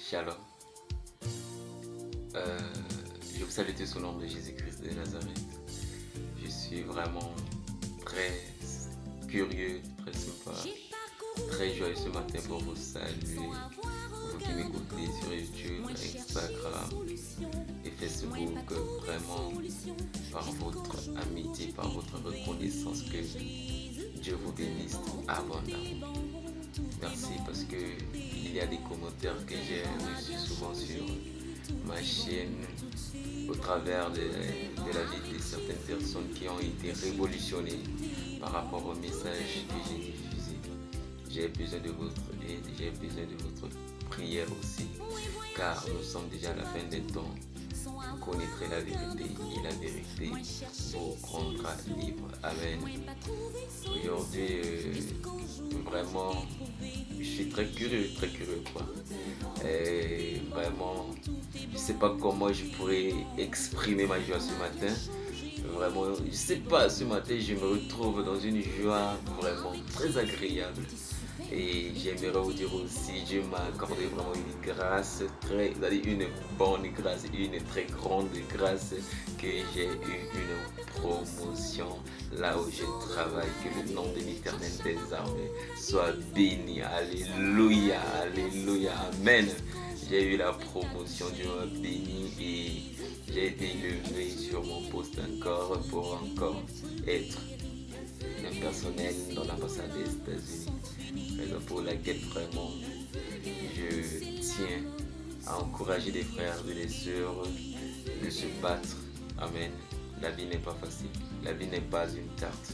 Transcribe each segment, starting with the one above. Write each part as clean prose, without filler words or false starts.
Shalom. Je vous salue tous au nom de Jésus-Christ de Nazareth. Je suis vraiment très curieux, très sympa, très joyeux ce matin pour vous saluer. Vous qui m'écoutez sur YouTube, Instagram et Facebook, vraiment par votre amitié, par votre reconnaissance, que Dieu vous bénisse abondamment. Merci parce que il y a des commentaires que j'ai reçus souvent sur ma chaîne au travers de la vie de certaines personnes qui ont été révolutionnées par rapport au message que j'ai diffusé. J'ai besoin de votre aide, j'ai besoin de votre prière aussi, car nous sommes déjà à la fin des temps. Vous connaîtrez la vérité et la vérité vous rendra libre. Amen. Aujourd'hui, vraiment, je suis très curieux quoi. Et vraiment, je sais pas comment je pourrais exprimer ma joie ce matin. Vraiment, je sais pas, ce matin, je me retrouve dans une joie vraiment très agréable. Et j'aimerais vous dire aussi, Dieu m'a accordé vraiment une grâce, une bonne grâce, une très grande grâce, que j'ai eu une promotion là où je travaille. Que le nom de l'Éternel des armées soit béni. Alléluia, alléluia, amen. J'ai eu la promotion, Dieu m'a béni et j'ai été élevé sur mon poste encore pour encore être un personnel dans l'ambassade des États-Unis. Raison pour laquelle vraiment je tiens à encourager les frères et les sœurs de se battre. Amen. La vie n'est pas facile. La vie n'est pas une tarte.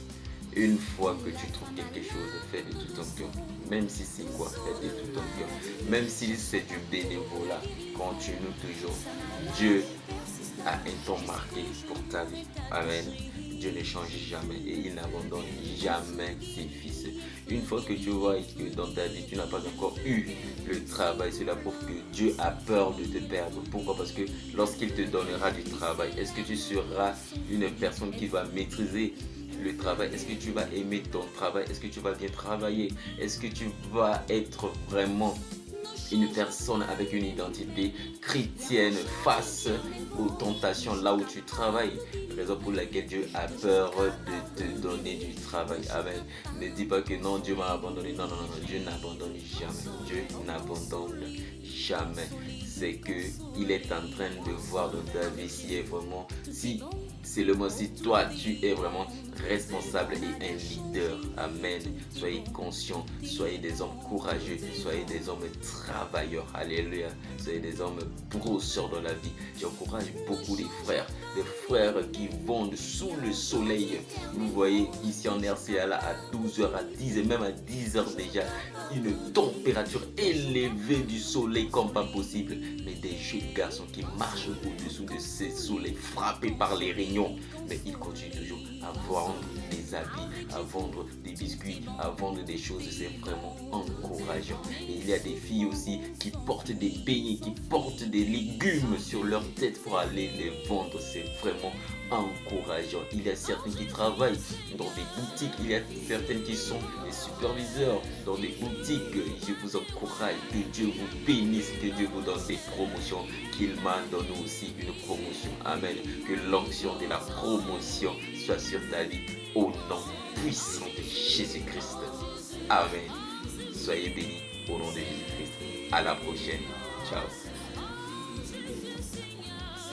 Une fois que tu trouves quelque chose, fais de tout ton cœur. Même si c'est quoi, fais de tout ton cœur. Même si c'est du bénévolat, continue toujours. Dieu a un temps marqué pour ta vie. Amen. Dieu ne change jamais et il n'abandonne jamais ses fils. Une fois que tu vois que dans ta vie tu n'as pas encore eu le travail, cela prouve que Dieu a peur de te perdre. Pourquoi? Parce que lorsqu'il te donnera du travail, est-ce que tu seras une personne qui va maîtriser le travail? Est-ce que tu vas aimer ton travail? Est-ce que tu vas bien travailler? Est-ce que tu vas être vraiment une personne avec une identité chrétienne face aux tentations là où tu travailles? Raison pour laquelle Dieu a peur de te donner du travail. Amen. Ne dis pas que non, Dieu m'a abandonné. Non, non, non, Dieu n'abandonne jamais. Dieu n'abandonne jamais. C'est que il est en train de voir dans ta vie si c'est le mot, si toi tu es vraiment responsable et un leader. Amen. Soyez conscients, soyez des hommes courageux, soyez des hommes travailleurs. Alléluia. Soyez des hommes brosseurs dans la vie. J'encourage beaucoup les frères qui vont sous le soleil. Vous voyez ici en RCA là à 12h, à 10 et même à 10h déjà, une température élevée du soleil comme pas possible. Mais des jeunes garçons qui marchent au-dessous de ces soleils frappés par les rayons. Mais ils continuent toujours à vendre des habits, à vendre des biscuits, à vendre des choses. C'est vraiment encourageant. Et il y a des filles aussi qui portent des beignets, qui portent des légumes sur leur tête pour aller les vendre. C'est vraiment encourageant. Il y a certaines qui travaillent dans des boutiques, il y a certaines qui sont des superviseurs dans des boutiques. Je vous encourage, que Dieu vous bénisse, que Dieu vous donne des promotions, qu'il m'a donné aussi une promotion. Amen. Que l'onction de la promotion soit sur ta vie au nom puissant de Jésus-Christ. Amen. Soyez bénis au nom de Jésus-Christ. À la prochaine. Ciao.